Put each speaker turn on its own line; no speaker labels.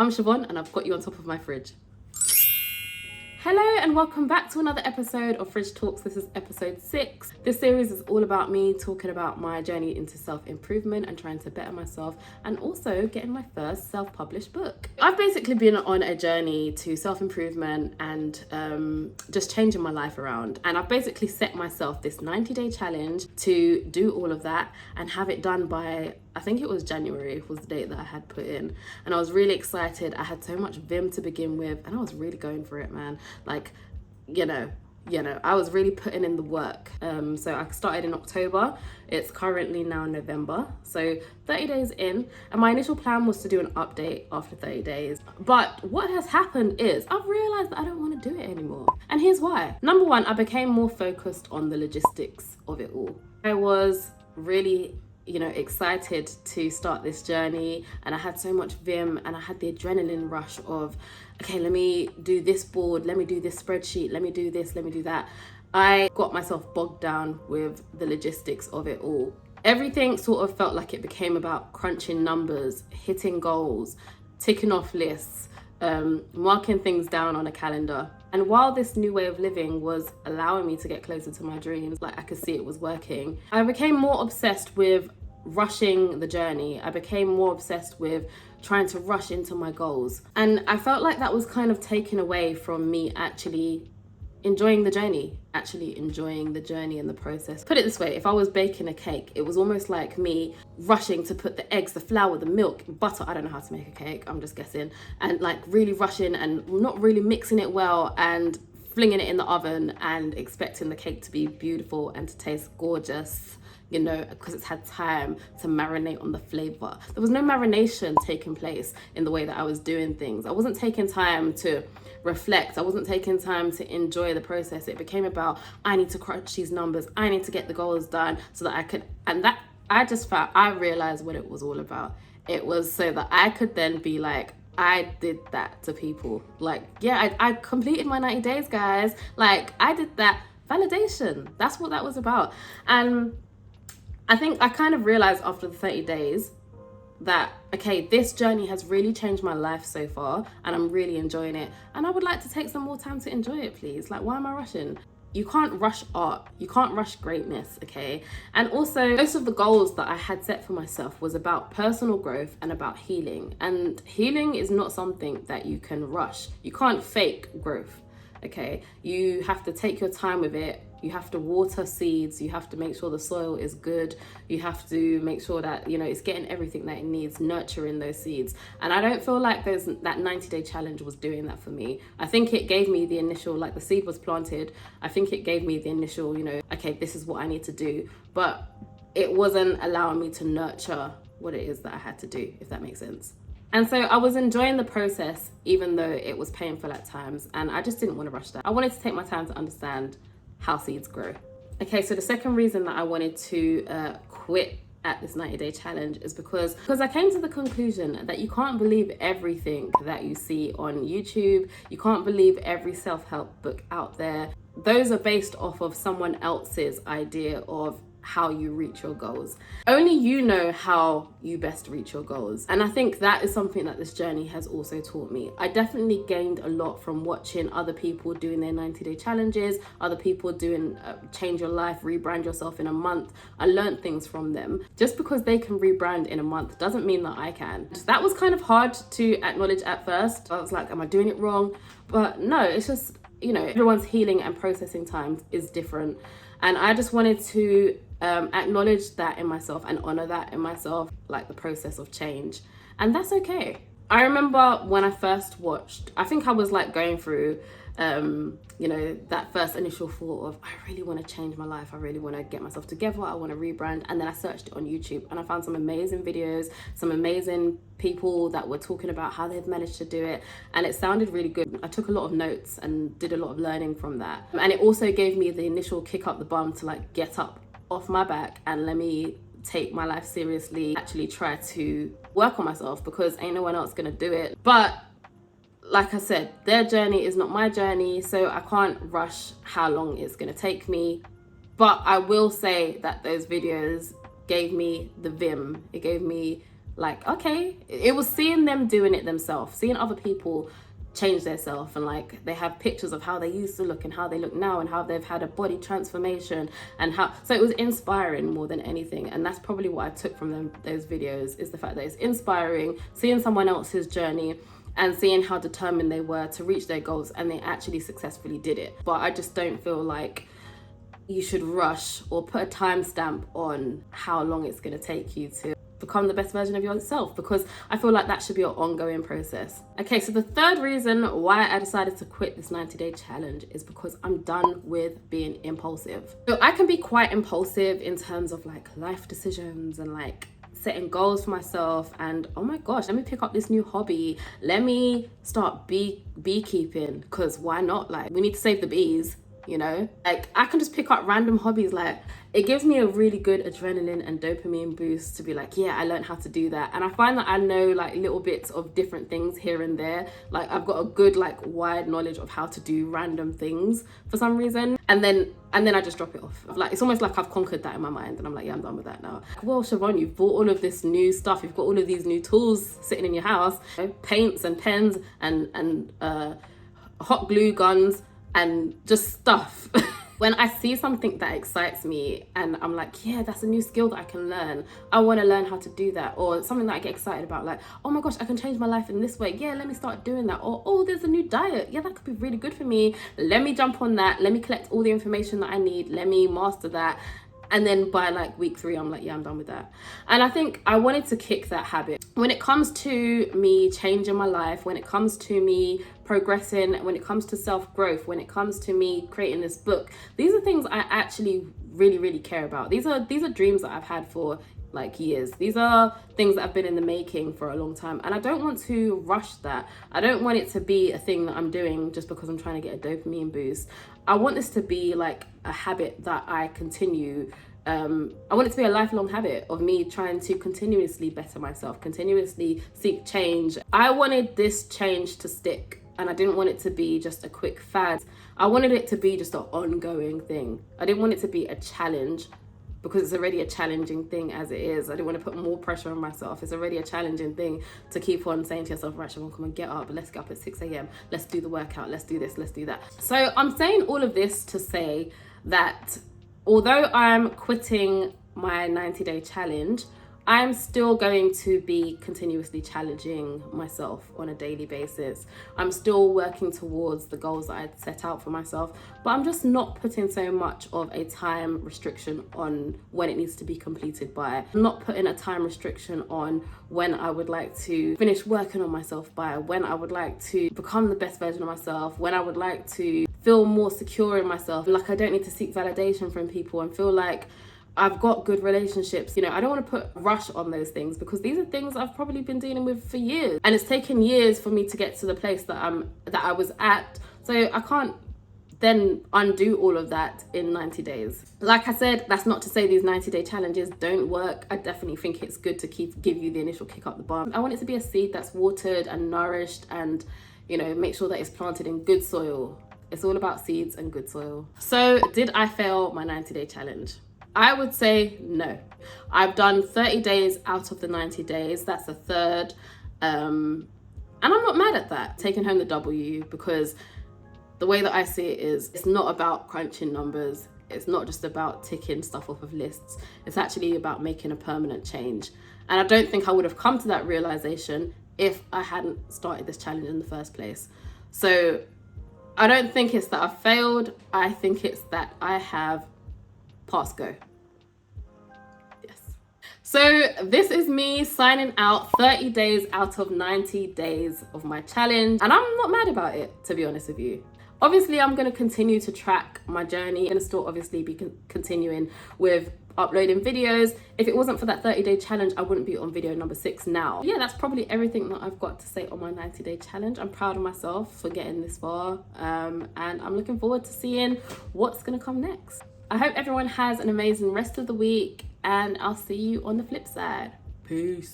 I'm Siobhan and I've got you on top of my fridge. Hello and welcome back to another episode of Fridge Talks. This is episode 6. This series is all about me talking about my journey into self-improvement and trying to better myself, and also getting my first self-published book. I've basically been on a journey to self-improvement and just changing my life around. And I've basically set myself this 90-day challenge to do all of that and have it done by, I think it was January was the date that I had put in. And I was really excited. I had so much vim to begin with and I was really going for it, man. Like, you know, I was really putting in the work. So I started in October. It's currently now November. So 30 days in. And my initial plan was to do an update after 30 days. But what has happened is I've realized that I don't want to do it anymore. And here's why. Number one, I became more focused on the logistics of it all. I was really excited to start this journey, and I had so much vim and I had the adrenaline rush of, okay, let me do this board, let me do this spreadsheet, let me do this, let me do that. I got myself bogged down with the logistics of it all. Everything sort of felt like it became about crunching numbers, hitting goals, ticking off lists, marking things down on a calendar. And while this new way of living was allowing me to get closer to my dreams, like I could see it was working, I became more obsessed with rushing the journey. I became more obsessed with trying to rush into my goals. And I felt like that was kind of taken away from me actually enjoying the journey and the process. Put it this way, if I was baking a cake, it was almost like me rushing to put the eggs, the flour, the milk, butter, I don't know how to make a cake, I'm just guessing, and like really rushing and not really mixing it well and flinging it in the oven and expecting the cake to be beautiful and to taste gorgeous, because it's had time to marinate on the flavor. There was no marination taking place in the way that I was doing things. I wasn't taking time to reflect. I wasn't taking time to enjoy the process. It became about, I need to crunch these numbers. I need to get the goals done so that I could, and that I realized what it was all about. It was so that I could then be like, I did that to people. Like, yeah, I completed my 90 days, guys. Like, I did that. Validation. That's what that was about. And I think I kind of realized after the 30 days that, okay, this journey has really changed my life so far and I'm really enjoying it. And I would like to take some more time to enjoy it, please. Like, why am I rushing? You can't rush art. You can't rush greatness, okay? And also, most of the goals that I had set for myself was about personal growth and about healing. And healing is not something that you can rush. You can't fake growth, okay? You have to take your time with it. You have to water seeds. You have to make sure the soil is good. You have to make sure that, it's getting everything that it needs, nurturing those seeds. And I don't feel like that 90-day challenge was doing that for me. I think it gave me the initial, like the seed was planted. I think it gave me the initial, okay, this is what I need to do. But it wasn't allowing me to nurture what it is that I had to do, if that makes sense. And so I was enjoying the process, even though it was painful at times. And I just didn't want to rush that. I wanted to take my time to understand how seeds grow. Okay, so the second reason that I wanted to quit at this 90-day challenge is because I came to the conclusion that you can't believe everything that you see on YouTube. You can't believe every self-help book out there. Those are based off of someone else's idea of how you reach your goals. Only you know how you best reach your goals. And I think that is something that this journey has also taught me. I definitely gained a lot from watching other people doing their 90-day challenges, other people doing change your life, rebrand yourself in a month. I learned things from them. Just because they can rebrand in a month doesn't mean that I can. That was kind of hard to acknowledge at first. I was like, am I doing it wrong? But no, it's just, everyone's healing and processing time is different. And I just wanted to acknowledge that in myself and honor that in myself, like the process of change. And that's okay. I remember when I first watched, I think I was like going through, that first initial thought of, I really want to change my life. I really want to get myself together. I want to rebrand. And then I searched it on YouTube and I found some amazing videos, some amazing people that were talking about how they've managed to do it. And it sounded really good. I took a lot of notes and did a lot of learning from that. And it also gave me the initial kick up the bum to like get up off my back and let me take my life seriously, actually try to work on myself, because ain't no one else gonna do it. But like I said, their journey is not my journey, so I can't rush how long it's gonna take me. But I will say that those videos gave me the vim. It gave me Like, okay, it was seeing them doing it themselves, seeing other people change themselves, and like they have pictures of how they used to look and how they look now and how they've had a body transformation, and how, so it was inspiring more than anything. And that's probably what I took from those videos, is the fact that it's inspiring, seeing someone else's journey and seeing how determined they were to reach their goals, and they actually successfully did it. But I just don't feel like you should rush or put a timestamp on how long it's going to take you to become the best version of yourself, because I feel like that should be an ongoing process. Okay, so the third reason why I decided to quit this 90-day challenge is because I'm done with being impulsive. So I can be quite impulsive in terms of like life decisions and like setting goals for myself, and oh my gosh, let me pick up this new hobby, let me start beekeeping, because why not? Like, we need to save the bees, you know? Like, I can just pick up random hobbies. Like, it gives me a really good adrenaline and dopamine boost to be like, yeah, I learned how to do that. And I find that I know like little bits of different things here and there. Like, I've got a good like wide knowledge of how to do random things for some reason, and then I just drop it off. Like, it's almost like I've conquered that in my mind, and I'm like, yeah, I'm done with that now. Well, Siobhan, you've bought all of this new stuff, you've got all of these new tools sitting in your house, you know, paints and pens and hot glue guns and just stuff. When I see something that excites me and I'm like, yeah, that's a new skill that I can learn, I want to learn how to do that. Or something that I get excited about, like, oh my gosh, I can change my life in this way, yeah, let me start doing that. Or, oh, there's a new diet, yeah, that could be really good for me, let me jump on that, let me collect all the information that I need, let me master that. And then by like week 3, I'm like, yeah, I'm done with that. And I think I wanted to kick that habit. When it comes to me changing my life, when it comes to me progressing, when it comes to self-growth, when it comes to me creating this book, these are things I actually really, really care about. These are dreams that I've had for like years. These are things that have been in the making for a long time, and I don't want to rush that. I don't want it to be a thing that I'm doing just because I'm trying to get a dopamine boost. I want this to be like a habit that I continue. I want it to be a lifelong habit of me trying to continuously better myself, continuously seek change. I wanted this change to stick, and I didn't want it to be just a quick fad. I wanted it to be just an ongoing thing. I didn't want it to be a challenge, because it's already a challenging thing as it is. I didn't want to put more pressure on myself. It's already a challenging thing to keep on saying to yourself, right, Siobhan, come on, get up. Let's get up at 6 a.m. Let's do the workout. Let's do this. Let's do that. So I'm saying all of this to say that although I'm quitting my 90-day challenge, I'm still going to be continuously challenging myself on a daily basis. I'm still working towards the goals that I'd set out for myself, but I'm just not putting so much of a time restriction on when it needs to be completed by. I'm not putting a time restriction on when I would like to finish working on myself by, when I would like to become the best version of myself, when I would like to feel more secure in myself. Like, I don't need to seek validation from people and feel like I've got good relationships. You know, I don't want to put rush on those things, because these are things I've probably been dealing with for years, and it's taken years for me to get to the place that I was at. So I can't then undo all of that in 90 days. Like I said, that's not to say these 90-day challenges don't work. I definitely think it's good to give you the initial kick up the bum. I want it to be a seed that's watered and nourished, and, you know, make sure that it's planted in good soil. It's all about seeds and good soil. So did I fail my 90-day challenge? I would say no. I've done 30 days out of the 90 days. That's a third. And I'm not mad at that, taking home the W, because the way that I see it is, it's not about crunching numbers. It's not just about ticking stuff off of lists. It's actually about making a permanent change. And I don't think I would have come to that realization if I hadn't started this challenge in the first place. So I don't think it's that I failed. I think it's that I have passed go. Yes. So this is me signing out 30 days out of 90 days of my challenge. And I'm not mad about it, to be honest with you. Obviously, I'm going to continue to track my journey. I'm going to still obviously be continuing with uploading videos. If it wasn't for that 30-day challenge, I wouldn't be on video number 6 now. Yeah, that's probably everything that I've got to say on my 90-day challenge. I'm proud of myself for getting this far, and I'm looking forward to seeing what's going to come next. I hope everyone has an amazing rest of the week, and I'll see you on the flip side. Peace.